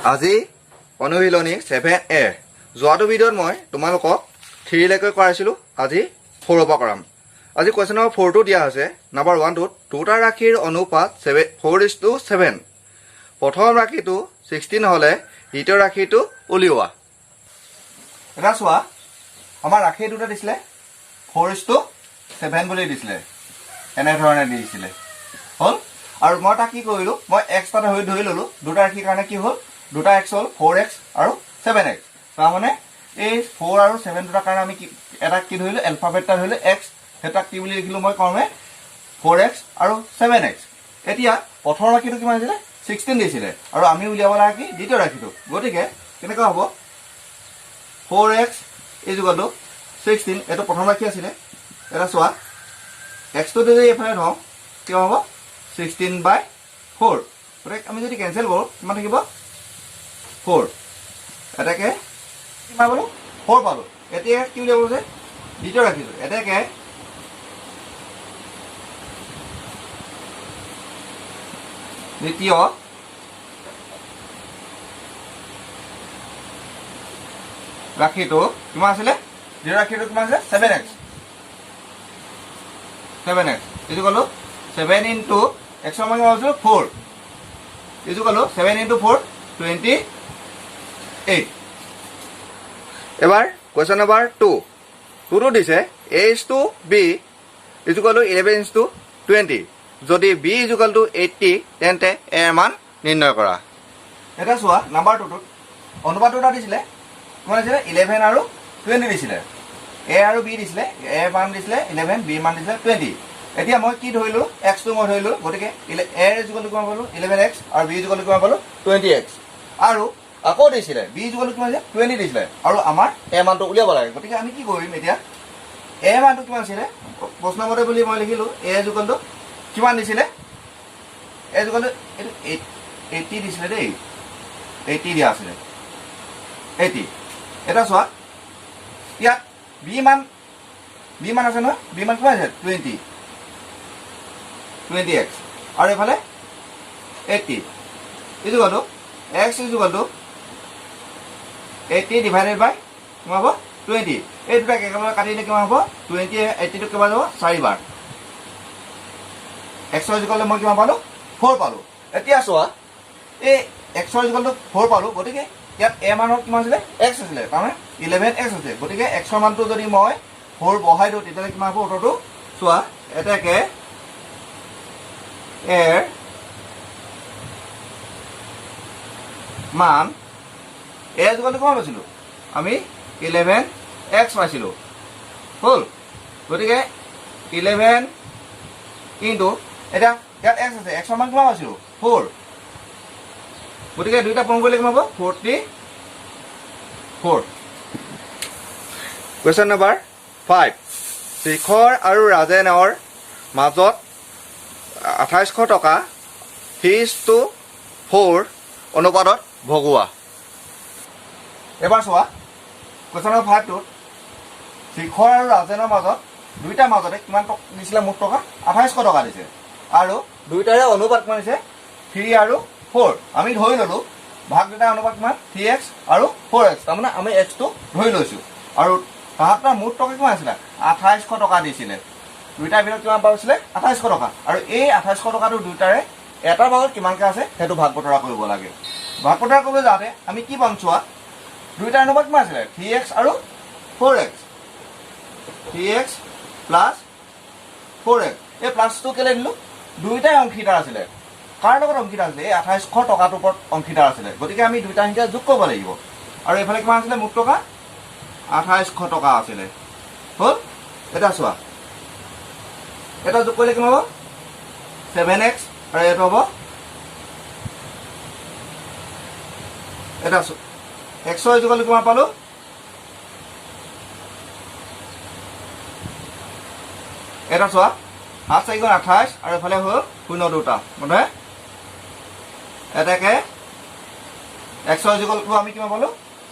আজি অনুশীলনী 7A যোৱাটো ভিডিঅ'ত মই তোমালোকক 3 লৈকে কৰাইছিলোঁ আজি 4 পৰা কৰাম আজি কোৱেশ্চন নম্বৰ 4 টো দিয়া হৈছে নম্বৰ 1 টোত দুটা ৰাশিৰ অনুপাত 4:7 প্ৰথম ৰাশিটো 16 হলে দ্বিতীয় ৰাশিটো উলিওৱা এটা চোৱা আমাৰ ৰাশি দুটা দিছিলে 4:7 বুলি দিছিলে এনে ধৰণে দিছিলে হল আৰু মই তা কি কৰিলো মই x পাতা হৈ ধৰি ললো দুটা ৰাশিৰ কাৰণে কি হল দুটা x হল 4x আৰু 7x তাৰ মানে এই 4 আৰু 7 দুটা কাৰণে আমি এটা কি ধৰিলো এলফাবেটটা ধৰিলো x হেটা কি বুলি লিখিলো মই কমে 4x আৰু 7x এতিয়া প্ৰথম ৰাশিটো কিমান আছিল 16 দিছিলে আৰু আমি উলিয়াব লাগে কি দ্বিতীয় ৰাশিটো গতিকে কেনেকৈ হ'ব 4x = 16 এটো প্ৰথম ৰাশি আছিল এটা চোৱা x টো যদি এফালে ধও কি হ'ব 16/4 গতিকে আমি যদি ক্যান্সেল কৰো কিমান থাকিব 4 এটাকে কিমান পালো 4 পালো এতিয়া কি উলিয়াব যে দ্বিতীয় ৰাশিটো এটাকে দ্বিতীয় ৰাশিটো কিমান আছিল দ্বিতীয় ৰাশিটো কিমান আছে 7x এইটো কলো 7 into x সমান হৈছে 4 এইটো কলো 7 into 4 28 এবাৰ কোৱেশ্চন নম্বৰ 2 টো দিছে a is to b is equal to 11 is to 20 যদি b is equal to 80 তেন্তে a এর মান নির্ণয় কৰা এটা চোৱা নাম্বাৰ 2 টোত অনুপাতটা দিছিলে মানে ছিল 11 আৰু 20 দিছিলে a আৰু b দিছিলে a মান দিছিলে 11 b মান দিছিলে 20 এতিয়া মই কি ধৰিলো x টো মই ধৰিলো গতিকে a is equal to কিমান পালো 11x আৰু b is equal to কিমান পালো 20x আৰু আকৌ দিছিলে b is equal to কিমান আছে 20 দিছিলে আৰু আমাৰ a মানটো উলিয়াব লাগে গতিকে আমি কি কৰিম এতিয়া a মানটো কিমান আছিল প্ৰশ্ন মতে বুলি মই লিখিলো a is equal to কিমান দিছিলে a is equal to 80 দিছিলে দেই 80 দিয়া আছিল 80 এটা চোৱা ইয়াত b মান আছে নহয় b মান কিমান আছে 20x আৰু এফালে 80 is equal to x is equal to 80 divided by কিমান হ'ব 20 এই দুটা একেলগে কাটিলে কিমান হ'ব 20 80 টো কিমান হ'ব 4 বাৰ x is equal to মই কিমান পালো 4 পালো এতিয়া চোৱা এই x is equal to 4 পালো গতিকে ইয়াত a মানৰ কিমান আছিল x আছিল তাৰমানে 11x আছে গতিকে x ৰ মানটো যদি মই 4 বহাই দিও তেতিয়া কিমান হ'ব উত্তৰটো চোৱা এটাকে এর মান a is equal to কিমান পাইছিলো আমি 11x পাইছিলো হল গতিকে 11 কিন্তু এটা ইয়াত x আছে x ৰ মান কিমান পাইছিলো 4 গতিকে দুইটা পূৰণ কৰিলে কিমান হ'ব 44 কোৱেশ্চন নম্বৰ 5 শিখৰ আৰু ৰাজেনৰ মাজত 2800 টকা 3:4 অনুপাতত ভগোৱা এবাৰ চোৱা কোৱেশ্চন নম্বৰ 5 টোত শিখৰ আৰু ৰাজেনৰ মাজত দুইটা মাজতে কিমান দিছিলে মুঠ টকা 2800 টকা দিছে আৰু দুইটাৰে অনুপাত কিমান দিছে 3 আৰু 4 আমি ধৰি ললো ভাগ দুটা অনুপাত কিমান 3x আৰু 4x তাৰমানে আমি x টো ধৰি লৈছো আৰু তাহাঁতৰ মুঠ টকা কিমান আছিল 2800 টকা দিছিলে দুইটাৰ ভিতৰত কিমান পাইছিলে 2800 টকা আৰু এই 2800 টকাটো দুইটাৰে এটা ভাগত কিমানকে আছে হেতু ভাগ বতৰা কৰিব লাগে ভাগ বতৰা কৰিব যাতে আমি কি পাম চোৱা দুইটাৰ অনুপাত কিমান আছিল 3x আৰু 4x 3x plus 4x এই প্লাসটো কেলে দিলো দুইটাই অংশীদাৰ আছিল কাৰ লগত অংশীদাৰ আছিল এই 2800 টকাটোৰ ওপৰত অংশীদাৰ আছিল গতিকে আমি দুইটা সংখ্যা যোগ কৰিব লাগিব আৰু এফালে কিমান আছিল মুঠ টকা 2800 টকা আছিল হল এটা চোৱা এটা যোগ কৰিলে কিমান হ'ব 7x আৰু এটা হ'ব এটা x is equal to কিমান পালো এটা চোৱা 7 4 28 আৰু এফালে হ'ল 0 দুটা মানে এটাকে x is equal to আমি কিমান পালো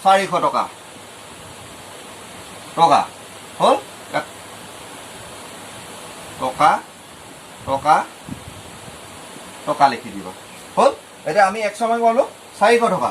400 টকা হল টকা লিখি দিব হল এটা আমি 100 মান পালো 400 টকা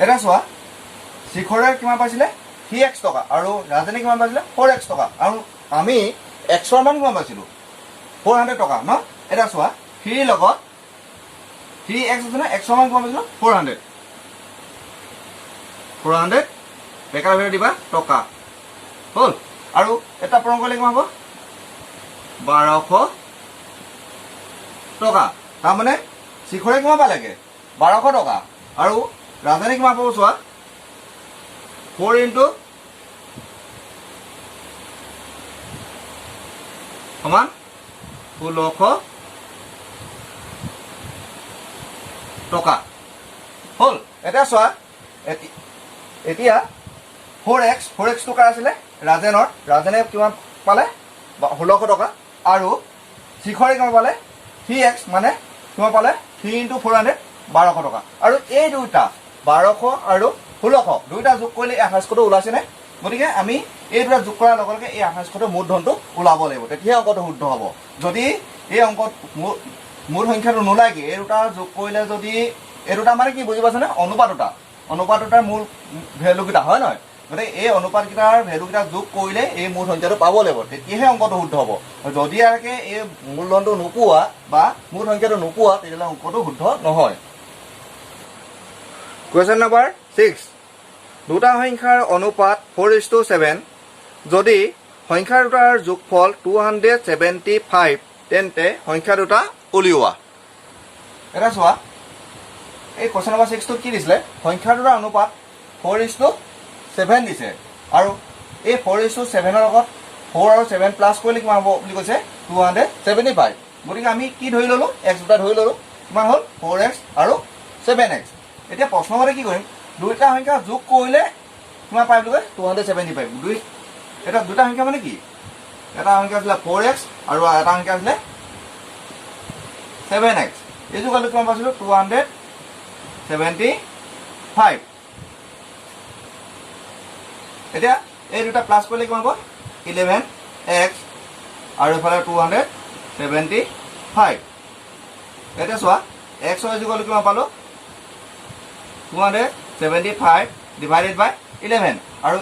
এটা চোৱা শিখৰে কিমান পাইছিলে 3x টকা আৰু ৰাজেনে কিমান পাইছিলে 4x টকা আৰু আমি এক্সৰ মান কিমান পাইছিলোঁ 400 টকা ন এটা চোৱা 3 লগত 3x আছে ন এক্সৰ মান কিমান পাইছিলোঁ 400 বেকাৰ ভিতৰত দিবা টকা হ'ল আৰু এটা পূৰণ কৰিলে কিমান হ'ব 1200 টকা তাৰমানে শিখৰে কিমান পালেগে 1200 টকা আৰু ৰাজেনে কিমান পাব চোৱা 4 into সমান 1600 টকা হ'ল এতিয়া চোৱা এতিয়া 4x টকা আছিলে ৰাজেনে কিমান পালে 1600 টকা আৰু শিখৰে কিমান পালে 3x মানে কিমান পালে 3 into 400 1200 টকা আৰু এই দুটা 1200 আৰু 1600 দুইটা যোগ কৰিলে 2800 ওলাইছেনে গতিকে আমি এই দুটা যোগ কৰাৰ লগে লগে এই 2800 মূলধনটো ওলাব লাগিব তেতিয়াহে অংকটো শুদ্ধ হ'ব যদি এই অংকত মূল সংখ্যাটো নোলায়গে এই দুটা যোগ কৰিলে যদি এই দুটা মানে কি বুজি পাইছেনে অনুপাত দুটাৰ মূল ভেলুকেইটা হয় নহয় গতিকে এই অনুপাতকেইটাৰ ভেলুকেইটা যোগ কৰিলে এই মূল সংখ্যাটো পাব লাগিব তেতিয়াহে অংকটো শুদ্ধ হ'ব যদি আৰকে এই মূলধনটো নোপোৱা বা মূল সংখ্যাটো নোপোৱা তেতিয়াহ'লে অংকটো শুদ্ধ নহয় কুৱেশ্যন নম্বৰ 6 দুটা সংখ্যাৰ অনুপাত 4:7 যদি সংখ্যা দুটাৰ যোগফল 275 তেন্তে সংখ্যা দুটা উলিওৱা এটা চোৱা এই কুৱেশ্যন নম্বৰ 6 টো কি দিছিলে সংখ্যা দুটাৰ অনুপাত 4:7 দিছে আৰু এই 4:7 ৰ লগত 4 আৰু 7 প্লাছ কৰিলে কিমান হ'ব বুলি কৈছে 275 গতিকে আমি কি ধৰি ললো x দুটা ধৰি ললো কিমান হ'ল 4x আৰু 7x এতিয়া প্ৰশ্নমতে কি কৰিম দুইটা সংখ্যা যোগ কৰিলে কিমান পাই বুলি কয় 275 এটা দুটা সংখ্যা মানে কি এটা সংখ্যা আছিলে 4x আৰু এটা সংখ্যা আছিলে 7x এইটো কালি কিমান পাইছিলো 275 এতিয়া এই দুটা প্লাছ কৰিলে কিমান হ'ব 11x আৰু এফালে 275 এতিয়া চোৱা x ৰ ইকুৱেল কিমান পালো 275 divided by 11 আৰু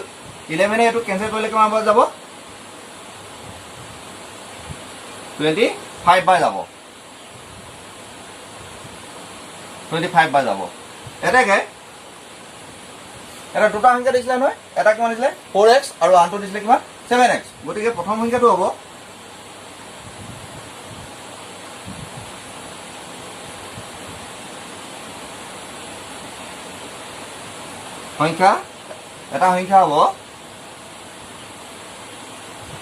11 এটো কেনসেল কৰিলে কিমান হ'ব যাব 25 বাই যাব 25 বাই যাব এটাকে এটা দুটা সংখ্যা দিছিলে নহয় এটা কিমান দিছিলে 4x আৰু আনটো দিছিলে কিমান 7x গতিকে প্ৰথম সংখ্যাটো হ'ব সংখ্যা এটা সংখ্যা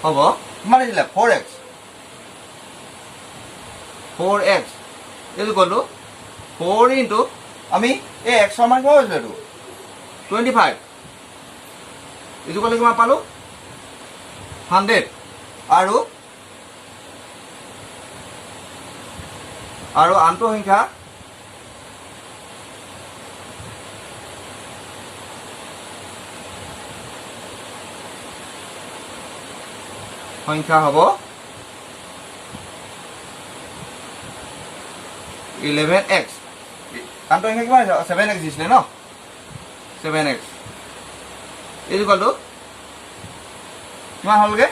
হ'ব কিমান দিছিলে 4x এইটো কলো 4 into আমি এই x ৰ মান কিমান হৈছিল এইটো 25 এইটো কলে কিমান পালো 100 আৰু আনটো সংখ্যা হ'ব 11x আনটো সংখ্যা কিমান 7x দিছিলে ন 7x এইটো কলো কিমান হ'লগে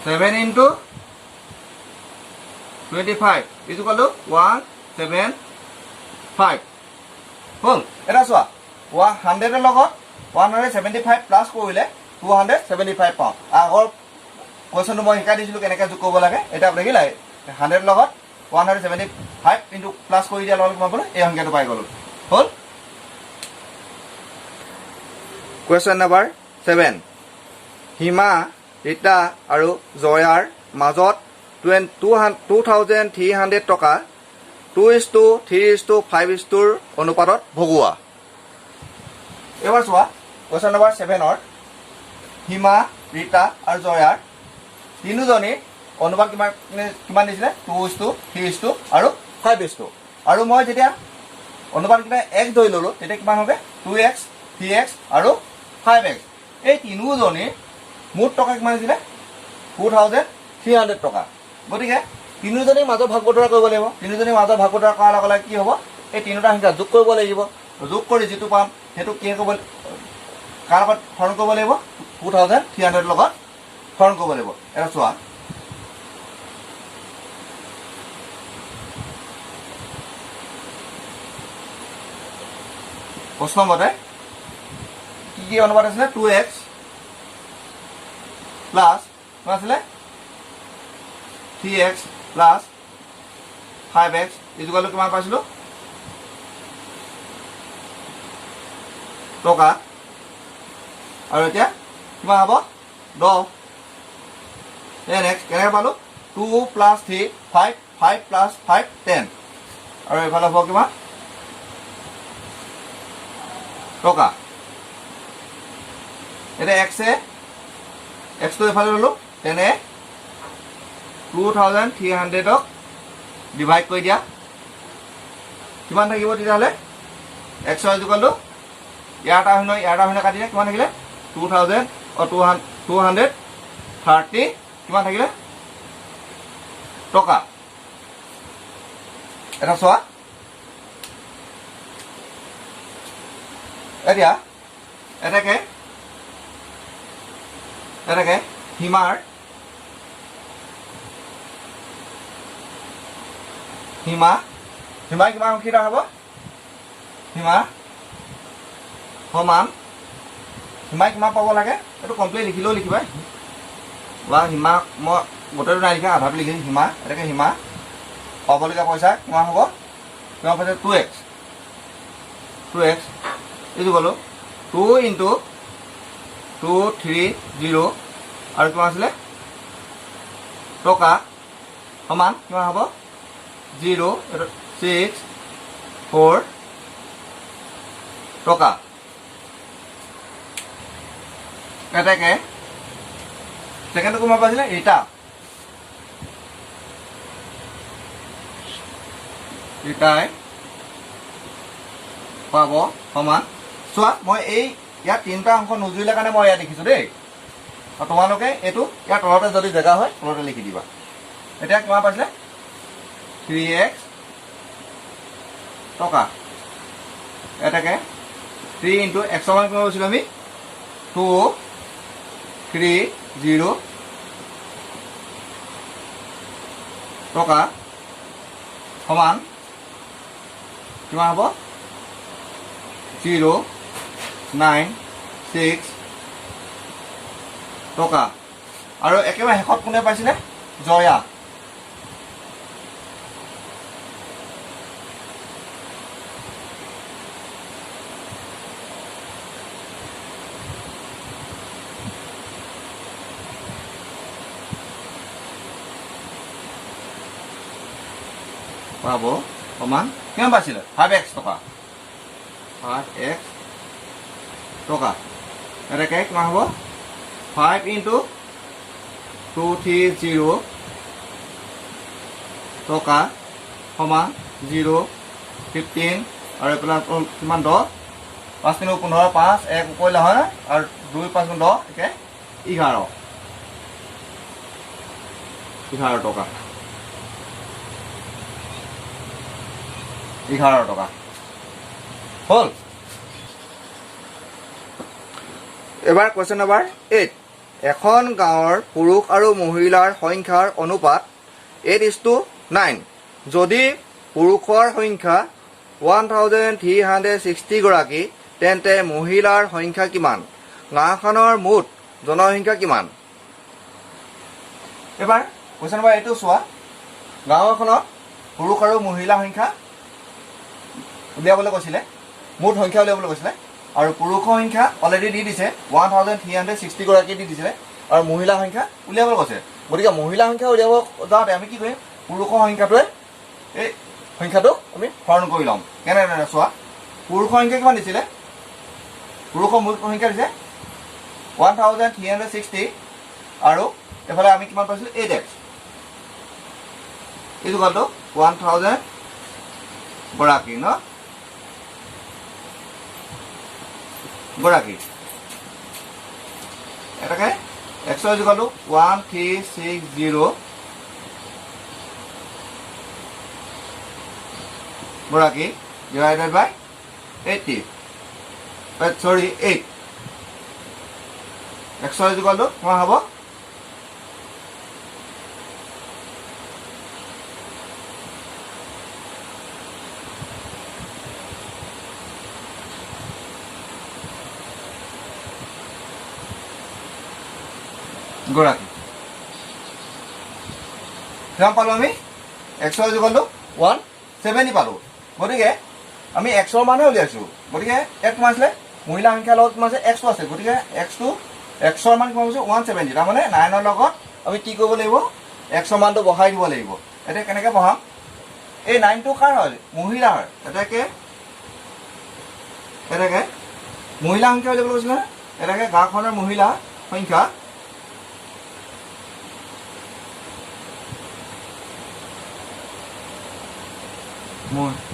7 into 25 এইটো কলো 175 হ'ল এটা চোৱা 100 ৰ লগত 175 প্লাছ কৰিলে 275 পাওঁ আগৰ কোৱেশ্যনটো মই শিকাই দিছিলোঁ কেনেকৈ যোগ কৰিব লাগে এটা আপুনি কি লাগে 100 লগত 175 ইনটু প্লাছ কৰি দিয়াৰ লগে কিমান পালো এই সংখ্যাটো পাই গ'লো হ'ল কুৱেশ্যন নম্বৰ 7 হিমা ৰীতা আৰু জয়াৰ মাজত 2300 টকা 2:3:5 অনুপাতত ভগোৱা এবাৰ চোৱা কুৱেশ্যন নম্বৰ 7 হিমা ৰীতা আৰু জয়াৰ তিনিজনী অনুপাত কিমান দিছিলে 2:3 আৰু 5 আৰু মই যেতিয়া অনুপাতকেইটা x ধৰি ললো তেতিয়া কিমান হবে 2x 3x আৰু 5x এই তিনিজনী মুঠ টকা কিমান দিছিলে 2300 টকা গতিকে তিনিজনীৰ মাজত ভাগ বতৰা কৰিব লাগিব তিনিজনীৰ মাজত ভাগ বতৰা কৰাৰ লগে লগে কি হ'ব এই তিনিটা সংখ্যা যোগ কৰিব লাগিব যোগ কৰি যিটো পাম সেইটো কি কৰিব কাৰ লগত হৰণ কৰিব লাগিব 2300 লগত হৰণ কৰিব লাগিব এটা চোৱা প্ৰশ্ন মতে কি অনুপাত আছিলে 2x প্লাছ কিমান আছিলে 3x প্লাছ 5x ইজুকাল কিমান পাইছিলোঁ টকা আৰু এতিয়া কিমান হ'ব 10 নেক্সট কেনেকৈ পালোঁ 2 প্লাছ 3 5 5 প্লাছ 5 10 আৰু এইফালে হ'ব কিমান টকা এতিয়া এক্সটো এইফালে ল'লোঁ তেনে 2300ক ডিভাইড কৰি দিয়া কিমান থাকিব তেতিয়াহ'লে এক্স ইজুকাল টু ইয়াৰ এটা শূন্য কাটি দিয়া কিমান থাকিলে 230 কিমান থাকিলে টকা এটা চোৱা এতিয়া এটাকে হিমাৰ কিমান সংখ্যা হ'ব হিমা সমান হিমাই কিমান পাব লাগে এইটো কমপ্লিট লিখিলেও লিখিবা বা হিমা মই গোটেইটো নাই লিখা আধাটো লিখিছোঁ হিমা এটাকে হিমা পাবলগীয়া পইচা কিমান হ'ব কিমান পইচা 2x এইটো গ'লোঁ 2 ইনটু 230 আৰু কিমান আছিলে টকা সমান কিমান হ'ব 064 টকা এটাকে ছেকেণ্ডটো কিমান পাইছিলে ৰিটাই পাব সমান চোৱা মই এই ইয়াত তিনিটা অংশ নুজুৰিলে কাৰণে মই ইয়াত লিখিছোঁ দেই আৰু তোমালোকে এইটো ইয়াৰ তলতে যদি জেগা হয় তলতে লিখি দিবা এতিয়া কিমান পাইছিলে 3x টকা এটাকে 3 ইনটু x মান কিমান কৈছিলোঁ আমি 230 টকা সমান কিমান হ'ব 096 টকা আৰু একেবাৰে শেষত কোনে পাইছিলে জয়া পাব সমান কিমান পাইছিলে 5x টকা 5x টকা এটাকে কিমান হ'ব 5 ইনটু 230 টকা সমান 015 আৰু এইফালে কিমান 10 5 3 15 5 1 কৰিলে হয় আৰু 2 5 10 একে 11 টকা 11 টকা হ'ল এবাৰ কুৱেশ্যন নম্বৰ 8 এখন গাঁৱৰ পুৰুষ আৰু মহিলাৰ সংখ্যাৰ অনুপাত 8:9 যদি পুৰুষৰ সংখ্যা 1360 গৰাকী তেন্তে মহিলাৰ সংখ্যা কিমান গাঁওখনৰ মুঠ জনসংখ্যা কিমান এবাৰ কুৱেশ্যন নম্বৰ 8 চোৱা গাঁও এখনত পুৰুষ আৰু মহিলা সংখ্যা উলিয়াবলৈ কৈছিলে মুঠ সংখ্যা উলিয়াবলৈ কৈছিলে আৰু পুৰুষৰ সংখ্যা অলৰেডি দি দিছে 1360 গৰাকী দি দিছিলে আৰু মহিলা সংখ্যা উলিয়াবলৈ কৈছে গতিকে মহিলা সংখ্যা উলিয়াব যাওঁতে আমি কি কৰিম পুৰুষৰ সংখ্যাটোৱে এই সংখ্যাটো আমি হৰণ কৰি ল'ম কেনেদৰে চোৱা পুৰুষৰ সংখ্যা কিমান দিছিলে পুৰুষৰ মুঠ সংখ্যা দিছে 1360 আৰু এফালে আমি কিমান পাইছিলোঁ 8x এইটো গ'লটো 1000 গৰাকী ন গৰাকী এটাকে x ইকুয়াল টু 1360 গৰাকী ডিভাইডেড বাই 80 সৰি 8 100 ইকুয়াল টু কিমান হ'ব গৰাকী কিমান পালোঁ আমি 100 ইকুয়াল টু 170 পালোঁ গতিকে আমি এক্সৰ মানে উলিয়াইছোঁ গতিকে এক কিমান আছিলে মহিলা সংখ্যাৰ লগত কিমান আছে এক্সটো আছে গতিকে এক্সৰ মান কিমান হৈছে 170 তাৰমানে 9ৰ লগত আমি কি কৰিব লাগিব এক্সৰ মানটো বহাই দিব লাগিব এতিয়া কেনেকৈ বহাম এই 9টো কাৰ হয় মহিলাৰ এটাকে মহিলা সংখ্যা উলিয়াবলৈ কৈছিলে এটাকে গাঁওখনৰ মহিলা সংখ্যা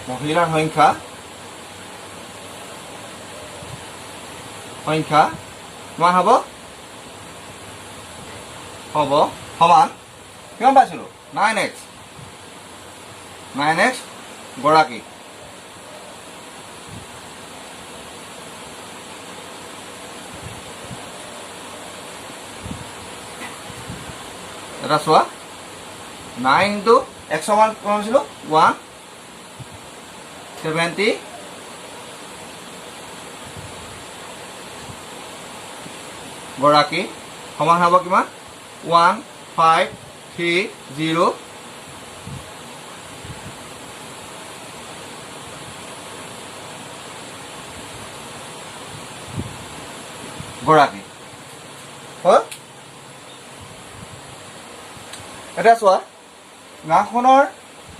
মহিলাৰ সংখ্যা কিমান হ'ব সমান কিমান পাইছিলোঁ 9x গৰাকী এটা চোৱা 9 ইনটু এক্সৰ মান কিমান পাইছিলোঁ 170 গৰাকী সমান হ'ব কিমান 1530 গৰাকী হয় এতিয়া চোৱা গাঁওখনৰ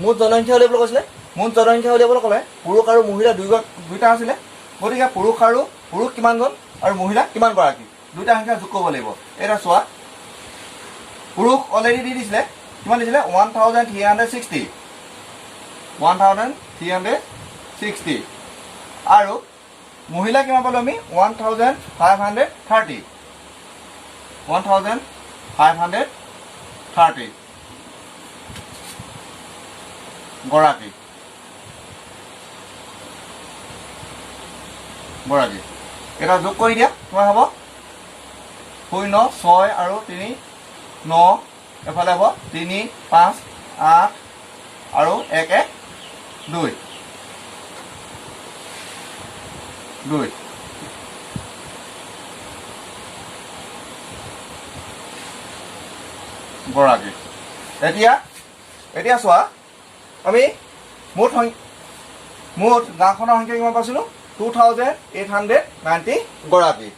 মুঠ জনসংখ্যা উলিয়াবলৈ কৈছিলে মুঠ জনসংখ্যা উলিয়াবলৈ ক'লে পুৰুষ আৰু মহিলা দুইটা আছিলে গতিকে পুৰুষ কিমানজন আৰু মহিলা কিমান গৰাকী দুইটা সংখ্যা যোগ কৰিব লাগিব এতিয়া চোৱা পুৰুষ অলৰেডি দি দিছিলে কিমান দিছিলে 1360 আৰু মহিলা কিমান পালোঁ আমি 1530 গৰাকী এটা যোগ কৰি দিয়া কিমান হ'ব 0 6 আৰু 3 9 এফালে হ'ব 3 5 8 আৰু 1 1 2 গৰাকী এতিয়া চোৱা আমি মুঠ গাঁওখনৰ সংখ্যা কিমান পাইছিলোঁ 2890 গৰাকী